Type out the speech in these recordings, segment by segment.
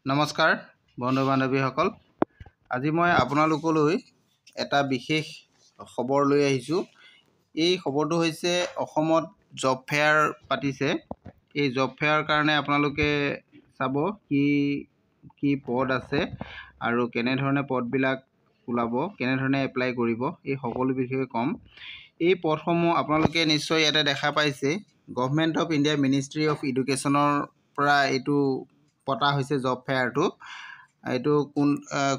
নমস্কাৰ বন্ধু বান্ধৱীসকল আজি মই আপোনালোকলৈ এটা বিশেষ খবৰ লৈ আহিছোঁ। এই খবৰটো হৈছে অসমত জব ফেয়াৰ পাতিছে। এই জব ফেয়াৰ কাৰণে আপোনালোকে চাব কি কি পদ আছে আৰু কেনেধৰণে পদবিলাক ওলাব, কেনেধৰণে এপ্লাই কৰিব, এই সকলো বিষয়ে ক'ম। এই পদসমূহ আপোনালোকে নিশ্চয় ইয়াতে দেখা পাইছে। Government of India ministry of এডুকেশ্যনৰ পৰা এইটো পতা হৈছে জব ফেয়াৰটো। এইটো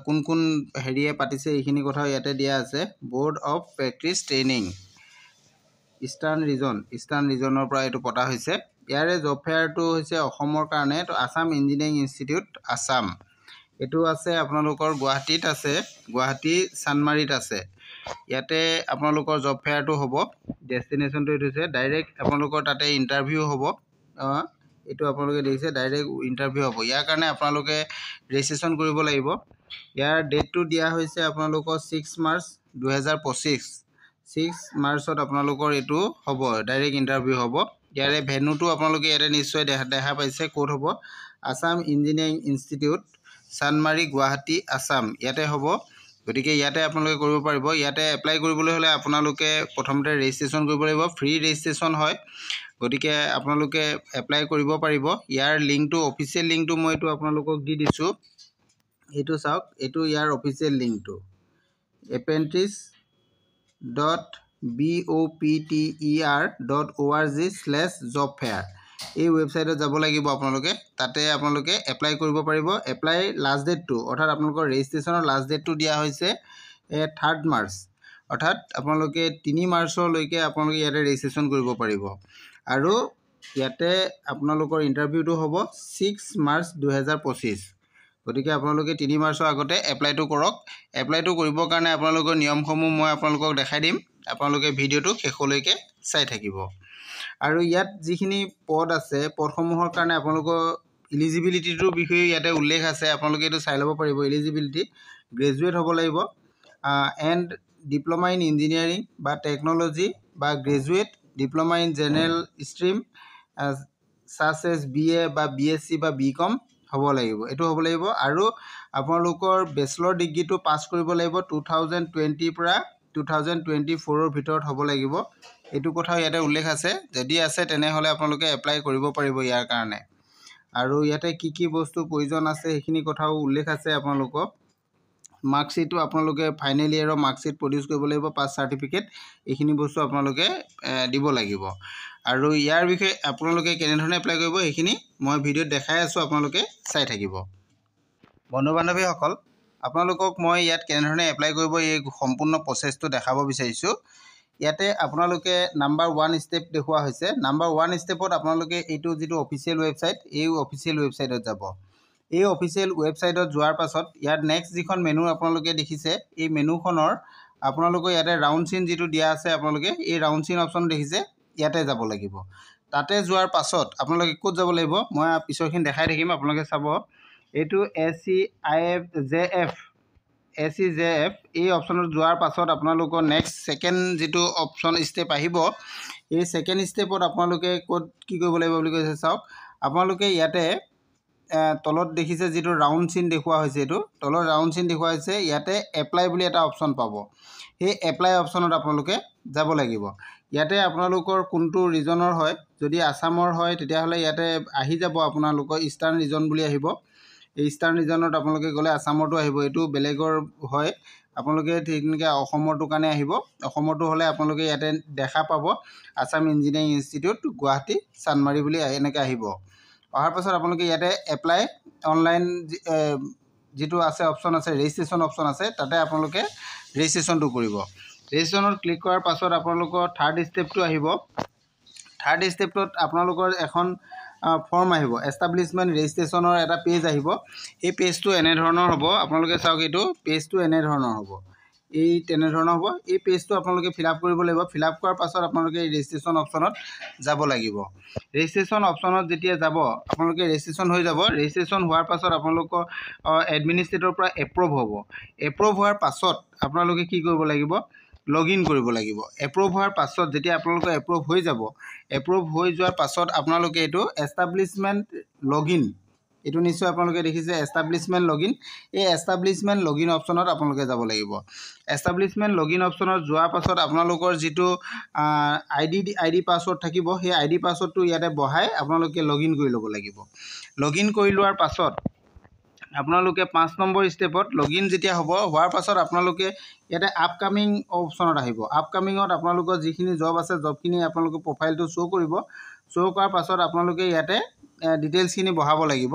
কোন কোন হেৰিয়ে পাতিছে এইখিনি কথা ইয়াতে দিয়া আছে। Board of practice training eastern ৰিজনৰ পৰা এইটো পতা হৈছে। ইয়াৰে জব ফেয়াৰটো হৈছে অসমৰ কাৰণে। তো আছাম ইঞ্জিনিয়াৰিং ইনষ্টিটিউট আছাম, এইটো আছে আপোনালোকৰ গুৱাহাটীত আছে, গুৱাহাটী চানমাৰীত আছে। ইয়াতে আপোনালোকৰ জব ফেয়াৰটো হ'ব। ডেষ্টিনেশ্যনটো এইটো হৈছে। ডাইৰেক্ট আপোনালোকৰ তাতে ইণ্টাৰভিউ হ'ব। এইটো আপোনালোকে দেখিছে ডাইৰেক্ট ইণ্টাৰভিউ হ'ব। ইয়াৰ কাৰণে আপোনালোকে ৰেজিষ্ট্ৰেশ্যন কৰিব লাগিব। ইয়াৰ ডেটটো দিয়া হৈছে আপোনালোকৰ 6 মাৰ্চ 2025। 6 মাৰ্চত আপোনালোকৰ এইটো হ'ব, ডাইৰেক্ট ইণ্টাৰভিউ হ'ব। ইয়াৰে ভেন্যুটো আপোনালোকে ইয়াতে নিশ্চয় দেখা পাইছে ক'ত হ'ব। আছাম ইঞ্জিনিয়াৰিং ইনষ্টিটিউট চানমাৰী গুৱাহাটী আছাম, ইয়াতে হ'ব। গতিকে ইয়াতে আপোনালোকে কৰিব পাৰিব। ইয়াতে এপ্লাই কৰিবলৈ হ'লে আপোনালোকে প্ৰথমতে ৰেজিষ্ট্ৰেশ্যন কৰিব লাগিব। ফ্ৰী ৰেজিষ্ট্ৰেশ্যন হয়, গতিকে আপোনালোকে এপ্লাই কৰিব পাৰিব। ইয়াৰ লিংকটো, অফিচিয়েল লিংকটো মই এইটো আপোনালোকক দি দিছোঁ। এইটো চাওক, এইটো ইয়াৰ অফিচিয়েল লিংকটো apprentice.bopter.org/jobfair। এই ৱেবছাইটত যাব লাগিব আপোনালোকে। তাতে আপোনালোকে এপ্লাই কৰিব পাৰিব। এপ্লাই লাষ্ট ডেটটো, অৰ্থাৎ আপোনালোকৰ ৰেজিষ্ট্ৰেশ্যনৰ লাষ্ট ডেটটো দিয়া হৈছে 3 মাৰ্চ। অৰ্থাৎ আপোনালোকে 3 মাৰ্চলৈকে আপোনালোকে ইয়াতে ৰেজিষ্ট্ৰেশ্যন কৰিব পাৰিব। আৰু ইয়াতে আপোনালোকৰ ইণ্টাৰভিউটো হ'ব 6 মাৰ্চ 2025। গতিকে আপোনালোকে 3 মাৰ্চৰ আগতে এপ্লাইটো কৰক। এপ্লাইটো কৰিবৰ কাৰণে আপোনালোকৰ নিয়মসমূহ মই আপোনালোকক দেখাই দিম। আপোনালোকে ভিডিঅ'টো শেষলৈকে চাই থাকিব। আৰু ইয়াত যিখিনি পদ আছে, পদসমূহৰ কাৰণে আপোনালোকৰ ইলিজিবিলিটিটোৰ বিষয়ে ইয়াতে উল্লেখ আছে। আপোনালোকে এইটো চাই ল'ব পাৰিব। ইলিজিবিলিটি গ্ৰেজুৱেট হ'ব লাগিব, এণ্ড ডিপ্ল'মা ইন ইঞ্জিনিয়াৰিং বা টেকন'লজি বা graduate diploma in general stream ছাচ S BA বা BSc বা BCom হ'ব লাগিব, এইটো হ'ব লাগিব। আৰু আপোনালোকৰ বেচলৰ ডিগ্ৰীটো পাছ কৰিব লাগিব 2020 পৰা 2024ৰ ভিতৰত হ'ব লাগিব। এইটো কথাও ইয়াতে উল্লেখ আছে। যদি আছে তেনেহ'লে আপোনালোকে এপ্লাই কৰিব পাৰিব ইয়াৰ কাৰণে। আৰু ইয়াতে কি কি বস্তু প্ৰয়োজন আছে সেইখিনি কথাও উল্লেখ আছে। আপোনালোকক মাৰ্কশ্বিটটো আপোনালোকে ফাইনেল ইয়েৰৰ মাৰ্কশ্বিট প্ৰডিউচ কৰিব লাগিব, পাছ চাৰ্টিফিকেট, এইখিনি বস্তু আপোনালোকে দিব লাগিব। আৰু ইয়াৰ বিষয়ে আপোনালোকে কেনেধৰণে এপ্লাই কৰিব সেইখিনি মই ভিডিঅ'ত দেখাই আছোঁ, আপোনালোকে চাই থাকিব। বন্ধু বান্ধৱীসকল, আপোনালোকক মই ইয়াত কেনেধৰণে এপ্লাই কৰিব এই সম্পূৰ্ণ প্ৰচেছটো দেখাব বিচাৰিছোঁ। ইয়াতে আপোনালোকে নাম্বাৰ 1 ষ্টেপ দেখুওৱা হৈছে। নাম্বাৰ 1 ষ্টেপত আপোনালোকে এইটো যিটো অফিচিয়েল ৱেবছাইট, এই অফিচিয়েল ৱেবছাইটত যাব। এই অফিচিয়েল ৱেবছাইটত যোৱাৰ পাছত ইয়াত নেক্সট যিখন মেনু আপোনালোকে দেখিছে, এই মেনুখনৰ আপোনালোকৰ ইয়াতে ৰাউণ্ড চিন যিটো দিয়া আছে, আপোনালোকে এই ৰাউণ্ড চিন অপশ্যন দেখিছে, ইয়াতে যাব লাগিব। তাতে যোৱাৰ পাছত আপোনালোকে ক'ত যাব লাগিব মই পিছৰখিনি দেখাই থাকিম, আপোনালোকে চাব। এইটো SEJF এই অপশ্যনত যোৱাৰ পাছত আপোনালোকৰ নেক্সট ছেকেণ্ড যিটো অপশ্যন ষ্টেপ আহিব, এই ছেকেণ্ড ষ্টেপত আপোনালোকে ক'ত কি কৰিব লাগিব বুলি কৈছে চাওক। আপোনালোকে ইয়াতে তলত দেখিছে যিটো ৰাউণ্ড চিন দেখুওৱা হৈছে, এইটো তলত ৰাউণ্ড চিন দেখুওৱা হৈছে, ইয়াতে এপ্লাই বুলি এটা অপশ্যন পাব। সেই এপ্লাই অপশ্যনত আপোনালোকে যাব লাগিব। ইয়াতে আপোনালোকৰ কোনটো ৰিজনৰ হয়, যদি আছামৰ হয় তেতিয়াহ'লে ইয়াতে আহি যাব আপোনালোকৰ ইষ্টাৰ্ণ ৰিজন বুলি আহিব। এই ইষ্টাৰ্ণ ৰিজনত আপোনালোকে গ'লে আছামৰটো আহিব, এইটো বেলেগৰ হয়। আপোনালোকে তেনেকৈ অসমৰটো কাৰণে আহিব। অসমৰটো হ'লে আপোনালোকে ইয়াতে দেখা পাব আছাম ইঞ্জিনিয়াৰিং ইনষ্টিটিউট গুৱাহাটী চানমাৰী বুলি এনেকৈ আহিব। অহাৰ পাছত আপোনালোকে ইয়াতে এপ্লাই অনলাইন যিটো আছে অপশ্যন আছে, ৰেজিষ্ট্ৰেশ্যন অপশ্যন আছে, তাতে আপোনালোকে ৰেজিষ্ট্ৰেশ্যনটো কৰিব। ৰেজিষ্ট্ৰেশ্যনত ক্লিক কৰাৰ পাছত আপোনালোকৰ থাৰ্ড ষ্টেপটো আহিব। থাৰ্ড ষ্টেপটোত আপোনালোকৰ এখন ফৰ্ম আহিব, এষ্টাব্লিছমেণ্ট ৰেজিষ্ট্ৰেশ্যনৰ এটা পেজ আহিব। এই পেজটো এনেধৰণৰ হ'ব, আপোনালোকে চাওক, এইটো পেজটো এনেধৰণৰ হ'ব, এই তেনেধৰণৰ হ'ব। এই পেজটো আপোনালোকে ফিল আপ কৰিব লাগিব। ফিল আপ কৰাৰ পাছত আপোনালোকে এই ৰেজিষ্ট্ৰেশ্যন অপশ্যনত যাব লাগিব। ৰেজিষ্ট্ৰেশ্যন অপশ্যনত যেতিয়া যাব, আপোনালোকে ৰেজিষ্ট্ৰেশ্যন হৈ যাব। ৰেজিষ্ট্ৰেশ্যন হোৱাৰ পাছত আপোনালোকৰ এডমিনিষ্ট্ৰেটৰৰ পৰা এপ্ৰুভ হ'ব। এপ্ৰুভ হোৱাৰ পাছত আপোনালোকে কি কৰিব লাগিব, লগ ইন কৰিব লাগিব। এপ্ৰুভ হোৱাৰ পাছত যেতিয়া আপোনালোকৰ এপ্ৰুভ হৈ যাব, এপ্ৰুভ হৈ যোৱাৰ পাছত আপোনালোকে এইটো এষ্টাব্লিছমেণ্ট লগ ইন এইটো নিশ্চয় আপোনালোকে দেখিছে এষ্টাব্লিছমেণ্ট লগইন। এই এষ্টাব্লিছমেণ্ট লগইন অপশ্যনত আপোনালোকে যাব লাগিব। এষ্টাব্লিছমেণ্ট লগইন অপশ্যনত যোৱাৰ পাছত আপোনালোকৰ যিটো আই ডি পাছৱৰ্ড থাকিব, সেই আই ডি পাছৱৰ্ডটো ইয়াতে বহাই আপোনালোকে লগইন কৰি ল'ব লাগিব। লগইন কৰি লোৱাৰ পাছত আপোনালোকে 5 নম্বৰ ষ্টেপত লগইন যেতিয়া হ'ব, হোৱাৰ পাছত আপোনালোকে ইয়াতে আপকামিং অপশ্যনত আহিব। আপকামিঙত আপোনালোকৰ যিখিনি জব আছে, জবখিনি আপোনালোকে প্ৰফাইলটো শ্ব' কৰিব। শ্ব' কৰাৰ পাছত আপোনালোকে ইয়াতে ডিটেইলছখিনি বহাব লাগিব।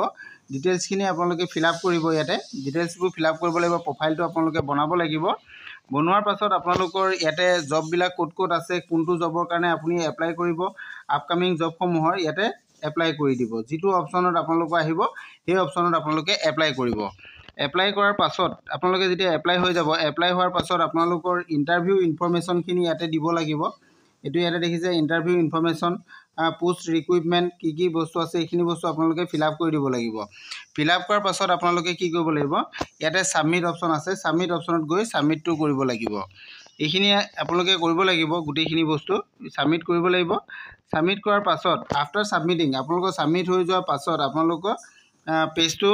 ডিটেইলছখিনি আপোনালোকে ফিল আপ কৰিব। ইয়াতে ডিটেইলছবোৰ ফিল আপ কৰিব লাগিব। প্ৰফাইলটো আপোনালোকে বনাব লাগিব। বনোৱাৰ পাছত আপোনালোকৰ ইয়াতে জববিলাক ক'ত ক'ত আছে, কোনটো জবৰ কাৰণে আপুনি এপ্লাই কৰিব, আপকামিং জবসমূহৰ ইয়াতে এপ্লাই কৰি দিব। যিটো অপশ্যনত আপোনালোকৰ আহিব, সেই অপশ্যনত আপোনালোকে এপ্লাই কৰিব। এপ্লাই কৰাৰ পাছত আপোনালোকে যেতিয়া এপ্লাই হৈ যাব, এপ্লাই হোৱাৰ পাছত আপোনালোকৰ ইণ্টাৰভিউ ইনফৰমেশ্যনখিনি ইয়াতে দিব লাগিব। এইটো ইয়াতে দেখিছে ইণ্টাৰভিউ ইনফৰমেশ্যন, পোষ্ট ৰিকুইপমেণ্ট, কি বস্তু আছে, এইখিনি বস্তু আপোনালোকে ফিল আপ কৰি দিব লাগিব। ফিল আপ কৰাৰ পাছত আপোনালোকে কি কৰিব লাগিব, ইয়াতে ছাবমিট অপশ্যন আছে, ছাবমিট অপশ্যনত গৈ ছাবমিটটো কৰিব লাগিব। এইখিনি আপোনালোকে কৰিব লাগিব, গোটেইখিনি বস্তু ছাবমিট কৰিব লাগিব। ছাবমিট কৰাৰ পাছত আফটাৰ ছাবমিটিং, আপোনালোকৰ ছাবমিট হৈ যোৱাৰ পাছত আপোনালোকৰ পেজটো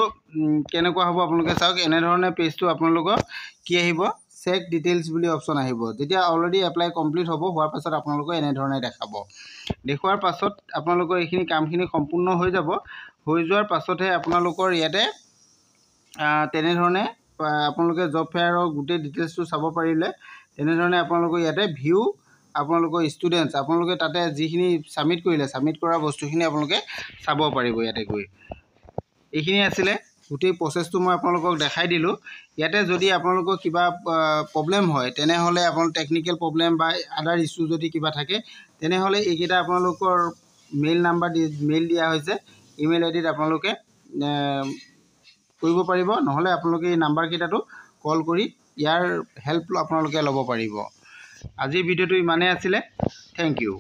কেনেকুৱা হ'ব আপোনালোকে চাওক। এনেধৰণে পেজটো আপোনালোকৰ কি আহিব, চেক ডিটেইলছ বুলি অপশ্যন আহিব। যেতিয়া অলৰেডি এপ্লাই কমপ্লিট হ'ব, হোৱাৰ পাছত আপোনালোকৰ এনেধৰণে দেখাব। দেখুৱাৰ পাছত আপোনালোকৰ এইখিনি কামখিনি সম্পূৰ্ণ হৈ যাব। হৈ যোৱাৰ পাছতহে আপোনালোকৰ ইয়াতে তেনেধৰণে আপোনালোকে জব ফেয়াৰৰ গোটেই ডিটেইলছটো চাব পাৰিলে। তেনেধৰণে আপোনালোকৰ ইয়াতে ভিউ আপোনালোকৰ ষ্টুডেণ্টছ, আপোনালোকে তাতে যিখিনি ছাবমিট কৰিলে, ছাবমিট কৰা বস্তুখিনি আপোনালোকে চাব পাৰিব ইয়াতে গৈ। এইখিনি আছিলে গোটেই প্ৰচেছটো মই আপোনালোকক দেখাই দিলোঁ। ইয়াতে যদি আপোনালোকৰ কিবা প্ৰব্লেম হয়, তেনেহ'লে আপোনালোকৰ টেকনিকেল প্ৰব্লেম বা আদাৰ ইছ্যু যদি কিবা থাকে, তেনেহ'লে এইকেইটা আপোনালোকৰ মেইল নাম্বাৰ মেইল দিয়া হৈছে, ইমেইল আইডিত আপোনালোকে কৰিব পাৰিব। নহ'লে আপোনালোকে এই নাম্বাৰকেইটাটো কল কৰি ইয়াৰ হেল্প আপোনালোকে ল'ব পাৰিব। আজিৰ ভিডিঅ'টো ইমানেই আছিলে। Thank U.